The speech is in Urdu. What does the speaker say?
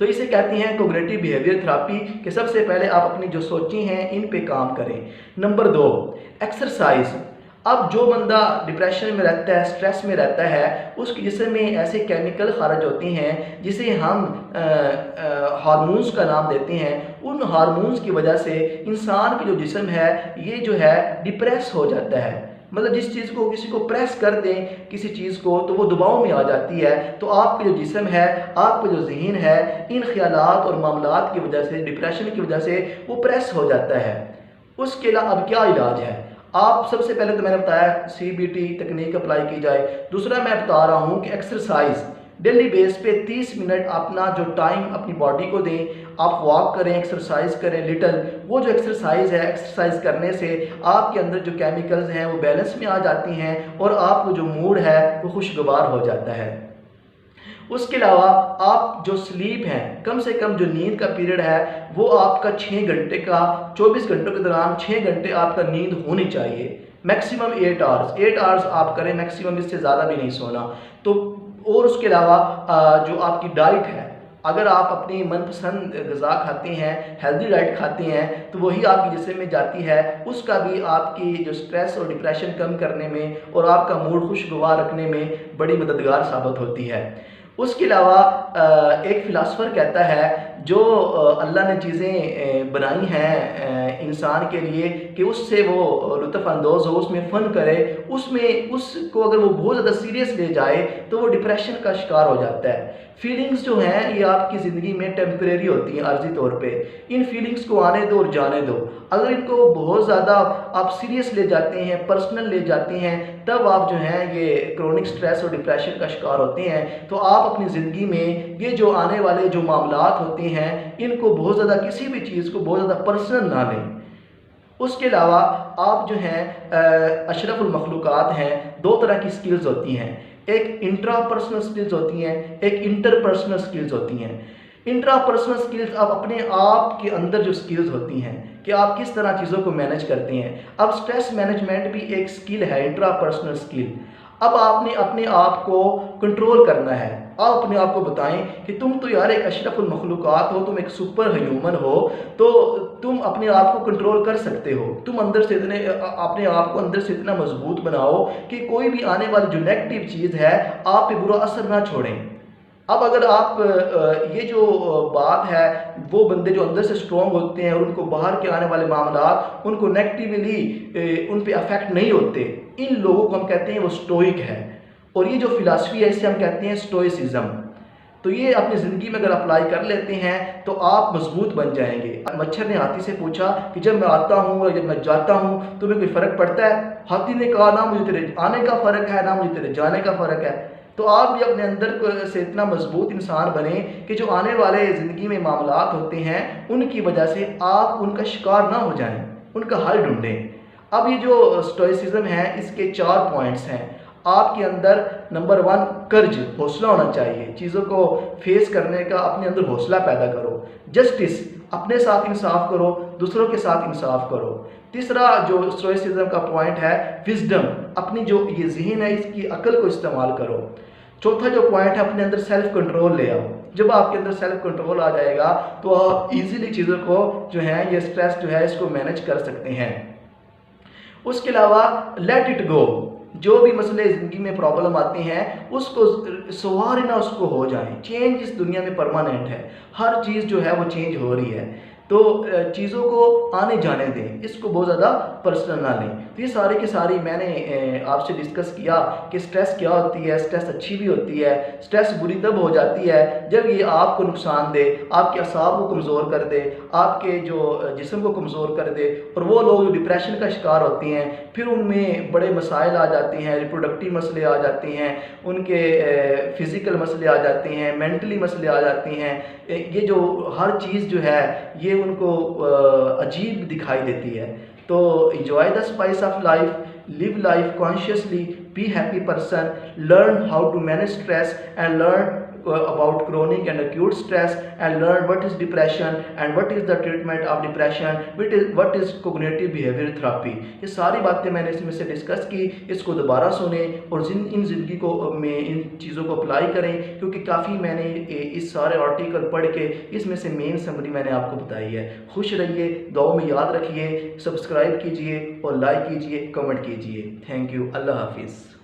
تو اسے کہتے ہیں کوگنیٹیو بیہیویئر تھراپی کہ سب سے پہلے آپ اپنی جو سوچیں ہیں ان پہ کام کریں۔ Number 2، exercise. اب جو بندہ ڈپریشن میں رہتا ہے، سٹریس میں رہتا ہے، اس کے جسم میں ایسے کیمیکل خارج ہوتے ہیں جسے ہم ہارمونز کا نام دیتے ہیں۔ ان ہارمونز کی وجہ سے انسان کی جو جسم ہے یہ جو ہے ڈپریس ہو جاتا ہے، مطلب جس چیز کو کسی کو پریس کر دیں کسی چیز کو تو وہ دباؤ میں آ جاتی ہے، تو آپ کا جو جسم ہے، آپ کا جو ذہن ہے، ان خیالات اور معاملات کی وجہ سے، ڈپریشن کی وجہ سے وہ پریس ہو جاتا ہے۔ اس کے علاوہ اب کیا علاج ہے؟ آپ سب سے پہلے تو میں نے بتایا CBT تکنیک اپلائی کی جائے۔ دوسرا میں بتا رہا ہوں کہ ایکسرسائز ڈیلی بیس پہ 30 منٹ اپنا جو ٹائم اپنی باڈی کو دیں، آپ واک کریں، ایکسرسائز کریں لٹل۔ وہ جو ایکسرسائز ہے، ایکسرسائز کرنے سے آپ کے اندر جو کیمیکلز ہیں وہ بیلنس میں آ جاتی ہیں اور آپ کو جو موڈ ہے وہ خوشگوار ہو جاتا ہے۔ اس کے علاوہ آپ جو سلیپ ہیں، کم سے کم جو نیند کا پیریڈ ہے وہ آپ کا 6 گھنٹے کا، 24 گھنٹوں کے دوران 6 گھنٹے آپ کا نیند ہونی چاہیے، میکسیمم 8 آورز آپ کریں، میکسیمم اس سے زیادہ بھی نہیں سونا۔ تو اور اس کے علاوہ جو آپ کی ڈائٹ ہے، اگر آپ اپنی من پسند غذا کھاتے ہیں، ہیلدی ڈائٹ کھاتے ہیں تو وہی آپ کے جسم میں جاتی ہے، اس کا بھی آپ کی جو سٹریس اور ڈپریشن کم کرنے میں اور آپ کا موڈ خوشگوار رکھنے میں بڑی مددگار ثابت ہوتی ہے۔ اس کے علاوہ ایک فلاسفر کہتا ہے جو اللہ نے چیزیں بنائی ہیں انسان کے لیے کہ اس سے وہ لطف اندوز ہو، اس میں فن کرے، اس کو اگر وہ بہت زیادہ سیریس لے جائے تو وہ ڈپریشن کا شکار ہو جاتا ہے۔ فیلنگز جو ہیں یہ آپ کی زندگی میں ٹیمپریری ہوتی ہیں عارضی طور پہ، ان فیلنگز کو آنے دو اور جانے دو۔ اگر ان کو بہت زیادہ آپ سیریس لے جاتے ہیں، پرسنل لے جاتے ہیں، تب آپ جو ہیں یہ کرونک سٹریس اور ڈپریشن کا شکار ہوتے ہیں۔ تو آپ اپنی زندگی میں یہ جو آنے والے جو معاملات ہوتے ہیں ان کو بہت زیادہ کسی بھی چیز کو بہت زیادہ پرسنل نہ لیں۔ اس کے علاوہ آپ جو ہیں اشرف المخلوقات ہیں، 2 طرح کی سکلز ہوتی ہیں، ایک انٹرا پرسنل سکلز ہوتی ہیں، ایک انٹر پرسنل سکلز ہوتی ہیں۔ انٹرا پرسنل سکلز اب اپنے آپ کے اندر جو سکلز ہوتی ہیں کہ آپ کس طرح چیزوں کو مینج کرتے ہیں۔ اب سٹریس مینجمنٹ بھی ایک سکل ہے، انٹرا پرسنل سکل۔ اب آپ نے اپنے آپ کو کنٹرول کرنا ہے۔ آپ اپنے آپ کو بتائیں کہ تم تو یار ایک اشرف المخلوقات ہو، تم ایک سپر ہیومن ہو، تو تم اپنے آپ کو کنٹرول کر سکتے ہو۔ تم اندر سے اپنے آپ کو اندر سے اتنا مضبوط بناؤ کہ کوئی بھی آنے والی جو نیگیٹو چیز ہے آپ پہ برا اثر نہ چھوڑیں۔ اب اگر آپ یہ جو بات ہے وہ بندے جو اندر سے سٹرونگ ہوتے ہیں اور ان کو باہر کے آنے والے معاملات ان کو نیگیٹیولی ان پہ افیکٹ نہیں ہوتے، ان لوگوں کو ہم کہتے ہیں وہ سٹوئک ہے۔ اور یہ جو فلاسفی ہے اسے ہم کہتے ہیں سٹوئسزم۔ تو یہ اپنی زندگی میں اگر اپلائی کر لیتے ہیں تو آپ مضبوط بن جائیں گے۔ مچھر نے ہاتھی سے پوچھا کہ جب میں آتا ہوں اور جب میں جاتا ہوں تمہیں کوئی فرق پڑتا ہے؟ ہاتھی نے کہا نہ مجھے تیرے آنے کا فرق ہے نہ مجھے تیرے جانے کا فرق ہے۔ تو آپ بھی اپنے اندر سے اتنا مضبوط انسان بنیں کہ جو آنے والے زندگی میں معاملات ہوتے ہیں ان کی وجہ سے آپ ان کا شکار نہ ہو جائیں، ان کا حل ڈھونڈیں۔ اب یہ جو سٹوئسزم ہے اس کے 4 پوائنٹس ہیں۔ آپ کے اندر نمبر 1 کرج، حوصلہ ہونا چاہیے، چیزوں کو فیس کرنے کا اپنے اندر حوصلہ پیدا کرو۔ جسٹس، اپنے ساتھ انصاف کرو، دوسروں کے ساتھ انصاف کرو۔ تیسرا جو سٹوئسزم کا پوائنٹ ہے وزڈم، اپنی جو یہ ذہن ہے اس کی عقل کو استعمال کرو۔ چوتھا جو پوائنٹ ہے اپنے اندر سیلف کنٹرول لے آؤ۔ جب آپ کے اندر سیلف کنٹرول آ جائے گا تو آپ ایزیلی چیزوں کو جو ہے یہ سٹریس جو ہے اس کو مینج کر سکتے ہیں۔ اس کے علاوہ لیٹ اٹ گو، جو بھی مسئلے زندگی میں پرابلم آتے ہیں اس کو سنوارنا، اس کو ہو جائیں۔ چینج اس دنیا میں پرماننٹ ہے، ہر چیز جو ہے وہ چینج ہو رہی ہے، تو چیزوں کو آنے جانے دیں، اس کو بہت زیادہ پرسنل نہ لیں۔ تو یہ سارے کے ساری میں نے آپ سے ڈسکس کیا کہ سٹریس کیا ہوتی ہے، سٹریس اچھی بھی ہوتی ہے۔ سٹریس بری تب ہو جاتی ہے جب یہ آپ کو نقصان دے، آپ کے اعصاب کو کمزور کر دے، آپ کے جو جسم کو کمزور کر دے، اور وہ لوگ جو ڈپریشن کا شکار ہوتے ہیں پھر ان میں بڑے مسائل آ جاتے ہیں، ریپروڈکٹیو مسئلے آ جاتے ہیں، ان کے فزیکل مسئلے آ جاتے ہیں، مینٹلی مسئلے آ جاتے ہیں۔ یہ جو ہر چیز جو ہے یہ ان کو عجیب دکھائی دیتی ہے۔ تو enjoy the spice of life, live life consciously, be happy person, learn how to manage stress and learn about chronic and acute stress and learn what is depression and what is the treatment of depression, what is cognitive behavior therapy. یہ ساری باتیں میں نے اس میں سے ڈسکس کی. اس کو دوبارہ سنیں اور ان زندگی کو میں ان چیزوں کو اپلائی کریں, کیونکہ کافی میں نے اس سارے آرٹیکل پڑھ کے اس میں سے مین سمری میں نے آپ کو بتائی ہے. خوش رہیے, دعاؤں میں یاد رکھیے, سبسکرائب کیجئے اور لائک کیجئے, کمنٹ کیجئے. Thank you. اللہ حافظ.